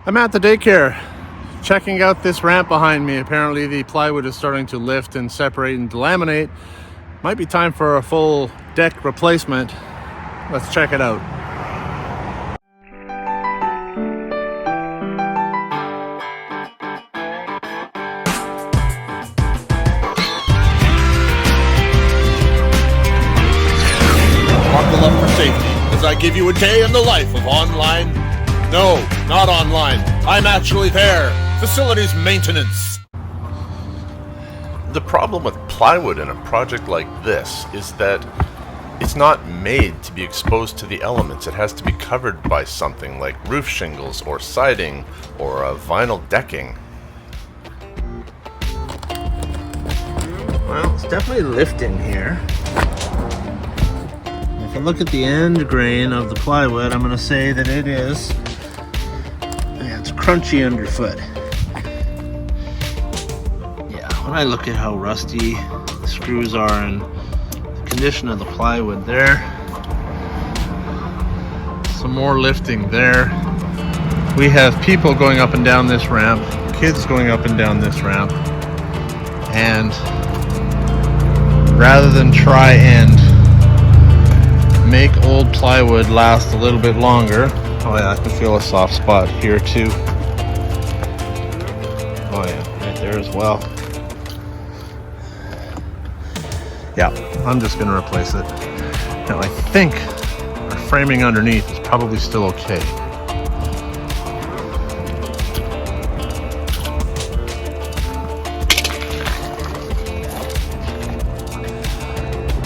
I'm at the daycare, checking out this ramp behind me. Apparently the plywood is starting to lift and separate and delaminate. Might be time for a full deck replacement. Let's check it out. Buckle up for safety as I give you a day in the life of online. No, not online. I'm actually there. Facilities maintenance. The problem with plywood in a project like this is that it's not made to be exposed to the elements. It has to be covered by something like roof shingles or siding or vinyl decking. Well, it's definitely lifting here. If I look at the end grain of the plywood, I'm going to say that it is. Yeah, it's crunchy underfoot. Yeah, when I look at how rusty the screws are and the condition of the plywood there, some more lifting there. We have people going up and down this ramp, kids going up and down this ramp, and rather than try and make old plywood last a little bit longer. Oh yeah, I can feel a soft spot here too. Oh yeah, right there as well. Yeah, I'm just gonna replace it. Now I think our framing underneath is probably still okay.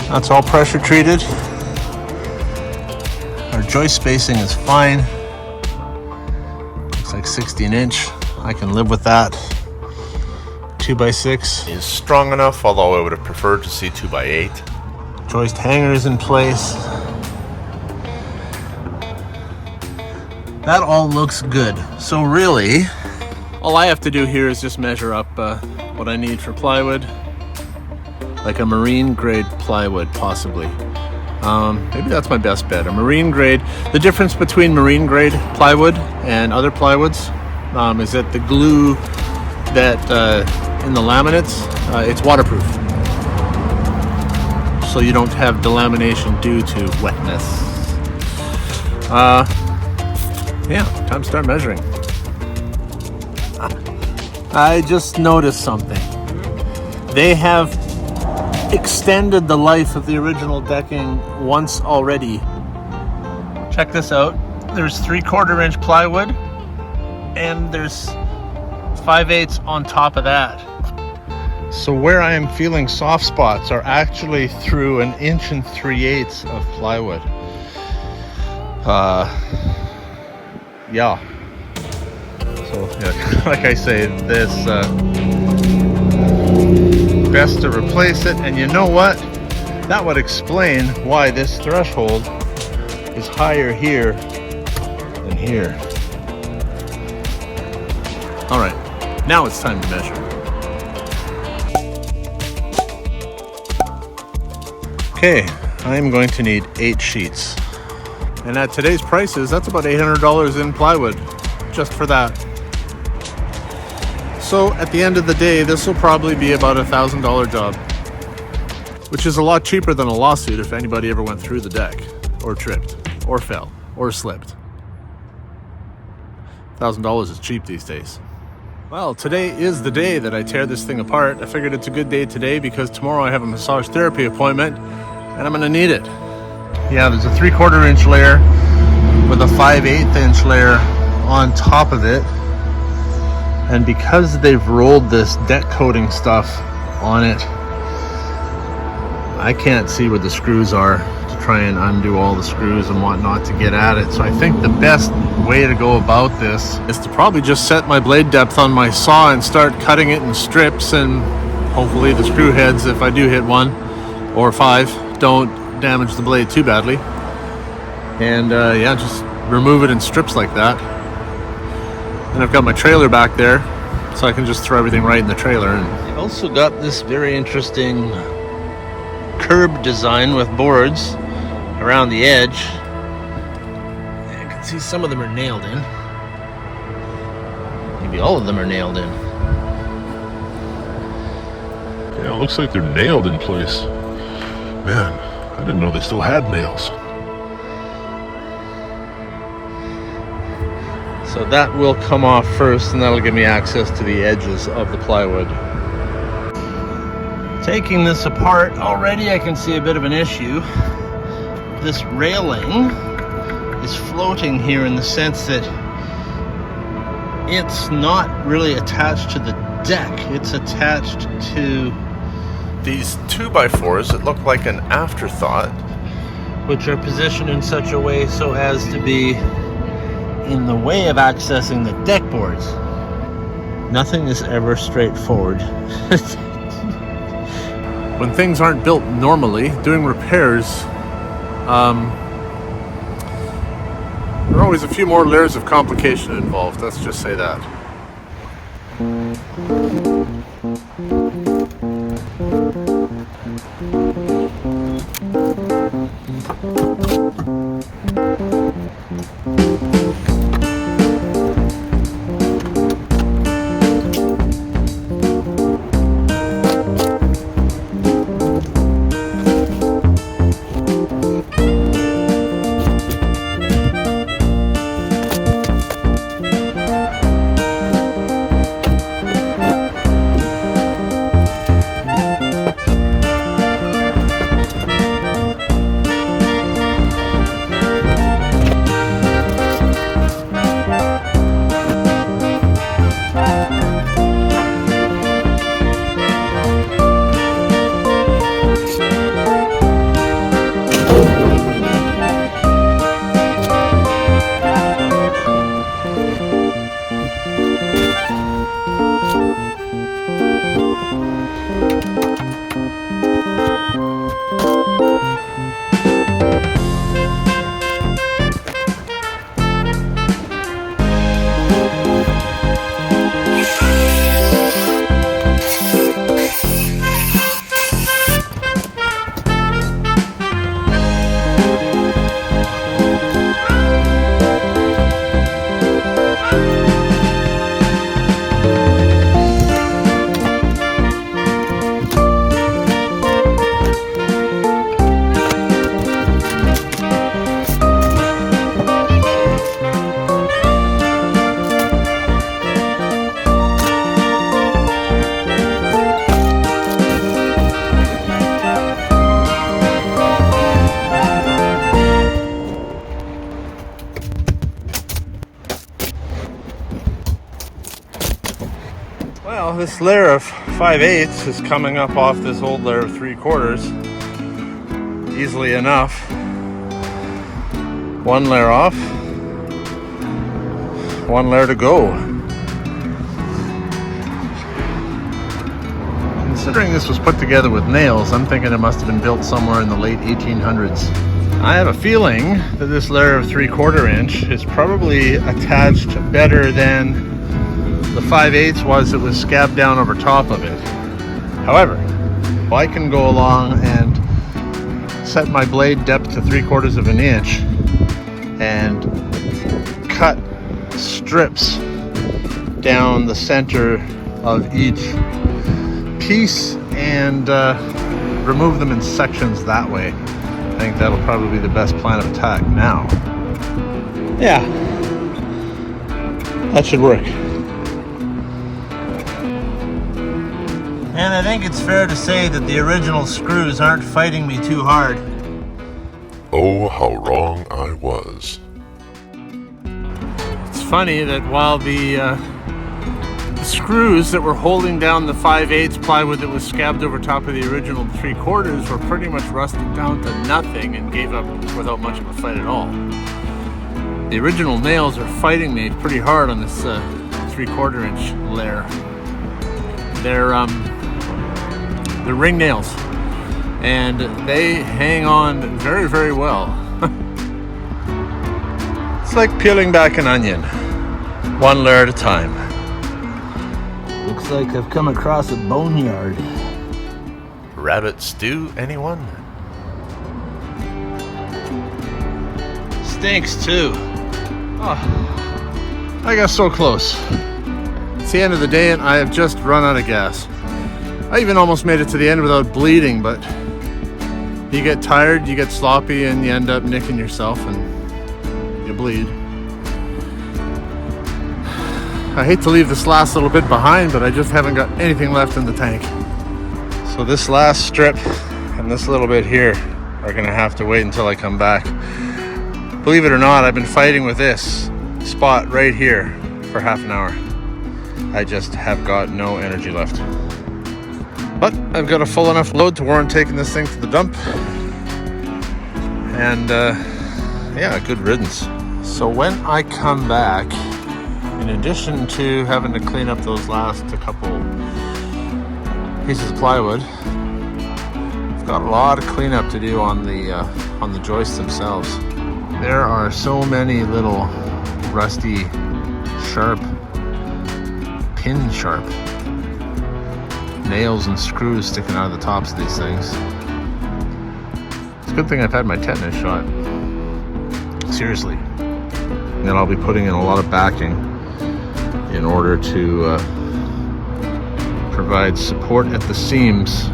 That's all pressure treated. Our joist spacing is fine. Looks like 16-inch. I can live with that. 2x6 Is strong enough, although I would have preferred to see 2x8. Joist hangers in place. That all looks good. So really, all I have to do here is just measure up what I need for plywood. Like a marine grade plywood, possibly. Maybe that's my best bet. A marine grade. The difference between marine grade plywood and other plywoods is that the glue that in the laminates, it's waterproof. So you don't have delamination due to wetness. Yeah, time to start measuring. I just noticed something. They have extended the life of the original decking once already. Check this out. There's 3/4 inch plywood and there's 5/8 on top of that. So where I am feeling soft spots are actually through 1 3/8 of plywood. Yeah. So yeah, like I say, this best to replace it, and you know what? That would explain why this threshold is higher here than here. All right, now it's time to measure. Okay, I'm going to need 8 sheets. And at today's prices, that's about $800 in plywood, just for that. So at the end of the day, this will probably be about a $1,000 job, which is a lot cheaper than a lawsuit if anybody ever went through the deck, or tripped, or fell, or slipped. $1,000 is cheap these days. Well, today is the day that I tear this thing apart. I figured it's a good day today because tomorrow I have a massage therapy appointment and I'm gonna need it. Yeah, there's a 3/4 inch layer with a 5/8 inch layer on top of it. And because they've rolled this deck coating stuff on it, I can't see where the screws are to try and undo all the screws and whatnot to get at it. So I think the best way to go about this is to probably just set my blade depth on my saw and start cutting it in strips, and hopefully the screw heads, if I do hit 1 or 5, don't damage the blade too badly. And yeah, just remove it in strips like that. And I've got my trailer back there, so I can just throw everything right in the trailer. And I've also got this very interesting curb design with boards around the edge. You can see some of them are nailed in. Maybe all of them are nailed in. Yeah, it looks like they're nailed in place. Man, I didn't know they still had nails. So that will come off first, and that'll give me access to the edges of the plywood. Taking this apart, already I can see a bit of an issue. This railing is floating here in the sense that it's not really attached to the deck. It's attached to These 2x4s that look like an afterthought. which are positioned in such a way so as to be in the way of accessing the deck boards. Nothing is ever straightforward. When things aren't built normally, doing repairs, there are always a few more layers of complication involved, let's just say that. Well, this layer of 5/8 is coming up off this old layer of 3/4 easily enough. One layer off, one layer to go. Considering this was put together with nails, I'm thinking it must have been built somewhere in the late 1800s. I have a feeling that this layer of 3/4 inch is probably attached better than the 5/8 was that was scabbed down over top of it. However, if I can go along and set my blade depth to 3/4 of an inch and cut strips down the center of each piece and remove them in sections that way, I think that'll probably be the best plan of attack now. Yeah, that should work. And I think it's fair to say that the original screws aren't fighting me too hard. Oh, how wrong I was. It's funny that while the screws that were holding down the 5/8 plywood that was scabbed over top of the original 3/4 were pretty much rusted down to nothing and gave up without much of a fight at all. The original nails are fighting me pretty hard on this 3/4 inch layer. They're ring nails, and they hang on very, very well. It's like peeling back an onion, one layer at a time. Looks like I've come across a boneyard. Rabbit stew, anyone? Stinks too. Oh, I got so close. It's the end of the day and I have just run out of gas. I even almost made it to the end without bleeding, but you get tired, you get sloppy, and you end up nicking yourself and you bleed. I hate to leave this last little bit behind, but I just haven't got anything left in the tank. So this last strip and this little bit here are gonna have to wait until I come back. Believe it or not, I've been fighting with this spot right here for half an hour. I just have got no energy left. But I've got a full enough load to warrant taking this thing to the dump. And yeah, good riddance. So when I come back, in addition to having to clean up those last couple pieces of plywood, I've got a lot of cleanup to do on the joists themselves. There are so many little rusty, sharp, pin sharp nails and screws sticking out of the tops of these things. It's a good thing I've had my tetanus shot. Seriously. And then I'll be putting in a lot of backing in order to provide support at the seams.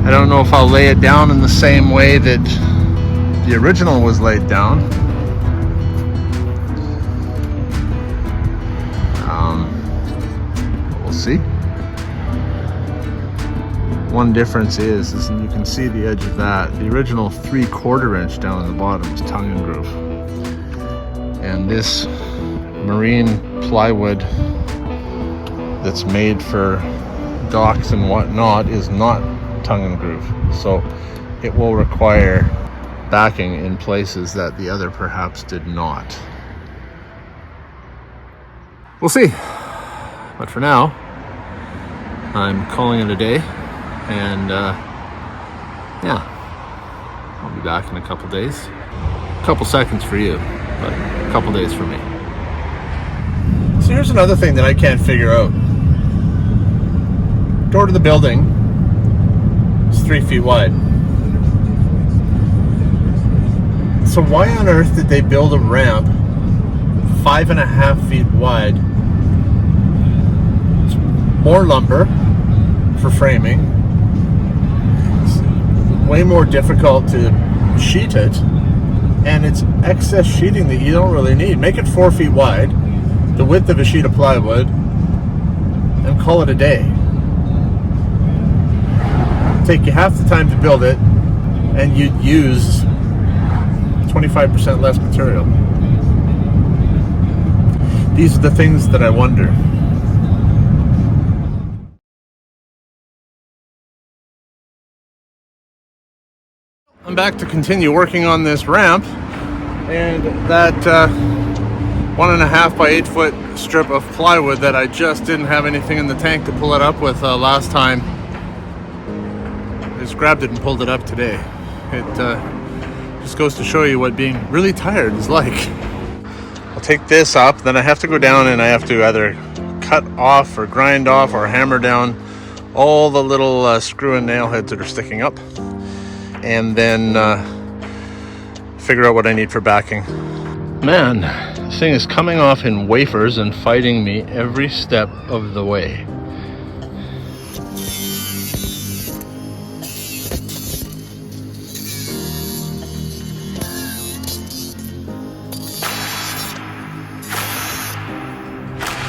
I don't know if I'll lay it down in the same way that the original was laid down. We'll see. One difference is you can see the edge of that. The original 3/4 inch down in the bottom is tongue and groove. And this marine plywood that's made for docks and whatnot is not tongue and groove. So it will require backing in places that the other perhaps did not. We'll see. But for now, I'm calling it a day. And yeah, I'll be back in a couple days. A couple seconds for you, but a couple days for me. So here's another thing that I can't figure out. Door to the building is 3 feet wide. So why on earth did they build a ramp 5.5 feet wide? It's more lumber for framing. It's way more difficult to sheet it, and it's excess sheeting that you don't really need. Make it 4 feet wide, the width of a sheet of plywood, and call it a day. Take you half the time to build it, and you'd use 25% less material. These are the things that I wonder. I'm back to continue working on this ramp, and that 1.5 by 8 foot strip of plywood that I just didn't have anything in the tank to pull it up with last time. I just grabbed it and pulled it up today. It just goes to show you what being really tired is like. I'll take this up, then I have to go down and I have to either cut off or grind off or hammer down all the little screw and nail heads that are sticking up, and then figure out what I need for backing. Man, this thing is coming off in wafers and fighting me every step of the way.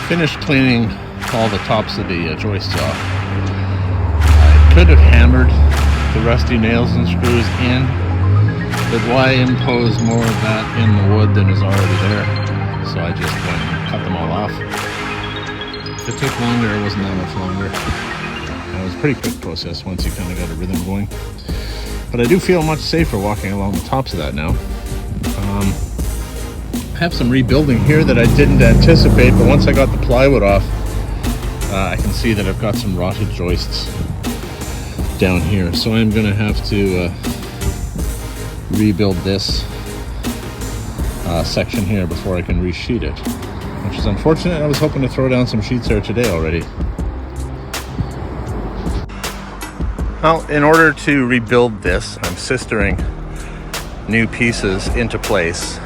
Finished cleaning all the tops of the joists off. I could have hammered the rusty nails and screws in, but why impose more of that in the wood than is already there? So I just went and cut them all off. If it took longer, it wasn't that much longer. It was a pretty quick process once you kind of got a rhythm going. But I do feel much safer walking along the tops of that now. I have some rebuilding here that I didn't anticipate, but once I got the plywood off, I can see that I've got some rotted joists down here. So I'm going to have to rebuild this section here before I can resheet it, which is unfortunate. I was hoping to throw down some sheets there today already. Well, in order to rebuild this, I'm sistering new pieces into place.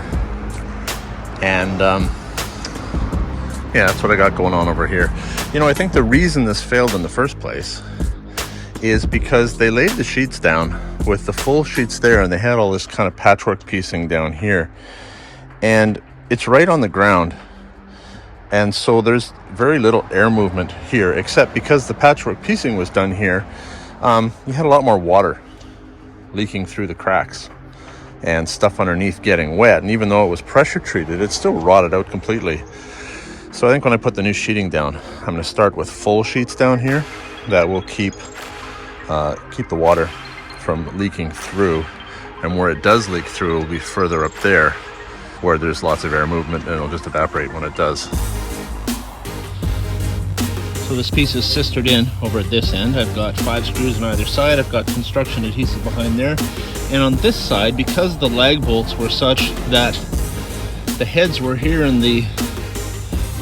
And Yeah, that's what I got going on over here. You know, I think the reason this failed in the first place is because they laid the sheets down with the full sheets there, and they had all this kind of patchwork piecing down here. And it's right on the ground. And so there's very little air movement here, except because the patchwork piecing was done here, you had a lot more water leaking through the cracks and stuff underneath getting wet. And even though it was pressure treated, it still rotted out completely. So I think when I put the new sheeting down, I'm going to start with full sheets down here that will keep the water from leaking through. And where it does leak through, it will be further up there where there's lots of air movement, and it'll just evaporate when it does. So this piece is sistered in over at this end. I've got 5 screws on either side. I've got construction adhesive behind there. And on this side, because the lag bolts were such that the heads were here and the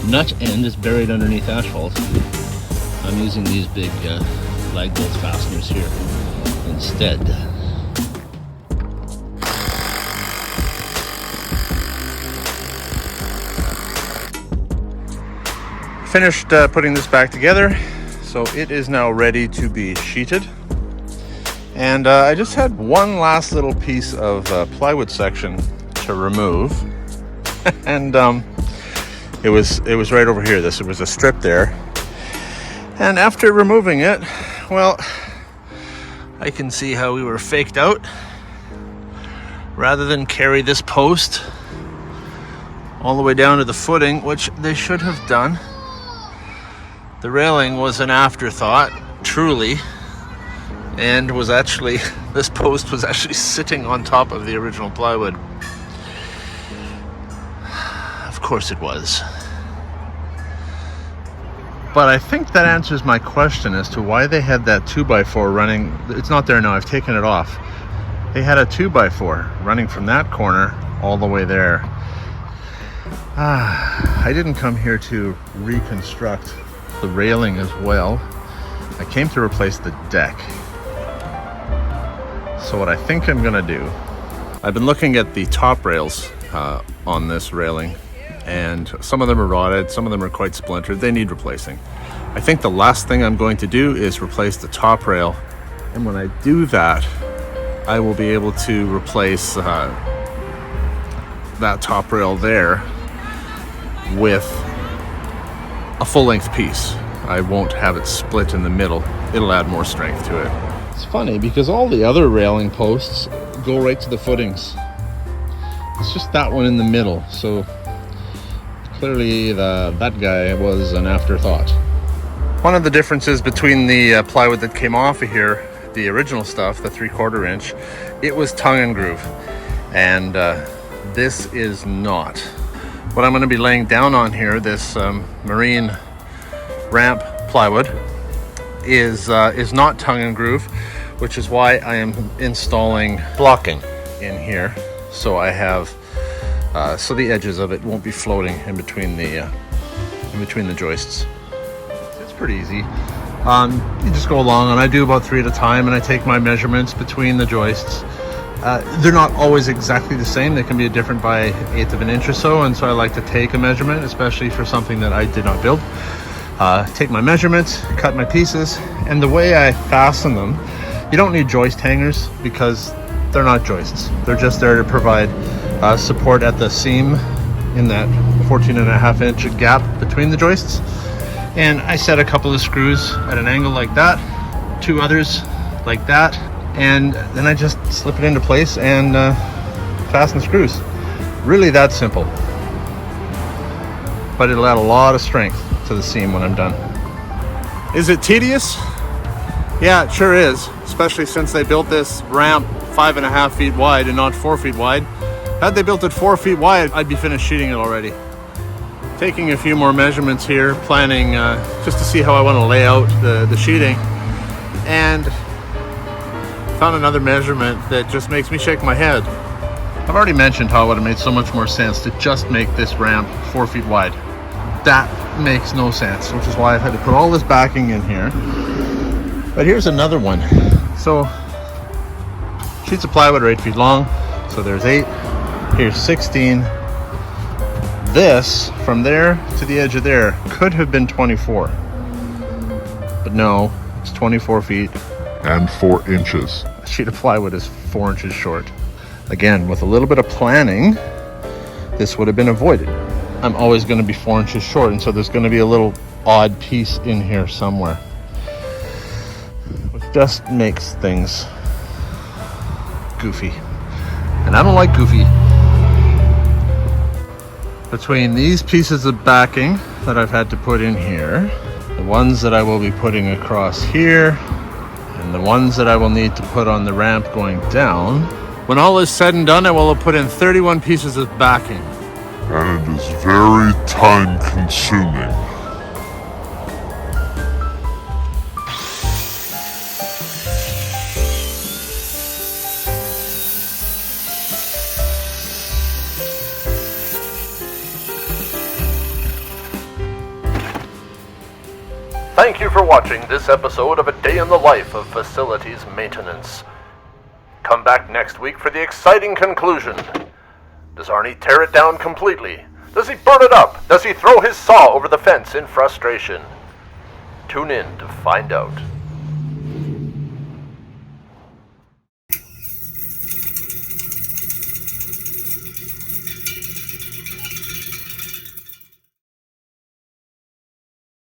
nut end is buried underneath asphalt, I'm using these big lag bolt fasteners here instead. Finished putting this back together, so it is now ready to be sheeted. And I just had one last little piece of plywood section to remove, and it was right over here. There was a strip there, and after removing it, well, I can see how we were faked out. Rather than carry this post all the way down to the footing, which they should have done, the railing was an afterthought, truly, and was actually, this post was actually sitting on top of the original plywood. Of course it was. But I think that answers my question as to why they had that 2x4 running. It's not there now, I've taken it off. They had a 2x4 running from that corner all the way there. I didn't come here to reconstruct the railing as well. I came to replace the deck. So what I think I'm gonna do, I've been looking at the top rails on this railing, and some of them are rotted, some of them are quite splintered. They need replacing. I think the last thing I'm going to do is replace the top rail, and when I do that, I will be able to replace that top rail there with a full-length piece. I won't have it split in the middle. It'll add more strength to it. It's funny because all the other railing posts go right to the footings. It's just that one in the middle. So clearly that guy was an afterthought. One of the differences between the plywood that came off of here, the original stuff, the 3/4 inch, it was tongue and groove. And this is not. What I'm going to be laying down on here, this marine ramp plywood, is not tongue and groove, which is why I am installing blocking in here. So I have so the edges of it won't be floating in between the joists. It's pretty easy. You just go along, and I do about 3 at a time, and I take my measurements between the joists. They're not always exactly the same. They can be different by 1/8 of an inch or so, and so I like to take a measurement, especially for something that I did not build. Take my measurements, cut my pieces, and the way I fasten them, you don't need joist hangers because they're not joists. They're just there to provide support at the seam in that 14.5 inch gap between the joists. And I set a couple of screws at an angle like that, 2 others like that, and then I just slip it into place and fasten the screws. Really that simple. But it'll add a lot of strength to the seam when I'm done. Is it tedious? Yeah, it sure is, especially since they built this ramp 5.5 feet wide and not 4 feet wide. Had they built it 4 feet wide, I'd be finished sheeting it already. Taking a few more measurements here, planning just to see how I want to lay out the sheeting, and found another measurement that just makes me shake my head. I've already mentioned how it would have made so much more sense to just make this ramp 4 feet wide. That makes no sense, which is why I've had to put all this backing in here. But here's another one. So sheets of plywood are 8 feet long, so there's 8. Here's 16. this, from there to the edge of there, could have been 24. But no, it's 24 feet. And 4 inches. A sheet of plywood is 4 inches short. Again, with a little bit of planning, this would have been avoided. I'm always going to be 4 inches short, and so there's going to be a little odd piece in here somewhere, which just makes things goofy. And I don't like goofy. Between these pieces of backing that I've had to put in here, the ones that I will be putting across here, and the ones that I will need to put on the ramp going down, when all is said and done, I will have put in 31 pieces of backing. And it is very time consuming. Thank you for watching this episode of A Day in the Life of Facilities Maintenance. Come back next week for the exciting conclusion. Does Arne tear it down completely? Does he burn it up? Does he throw his saw over the fence in frustration? Tune in to find out.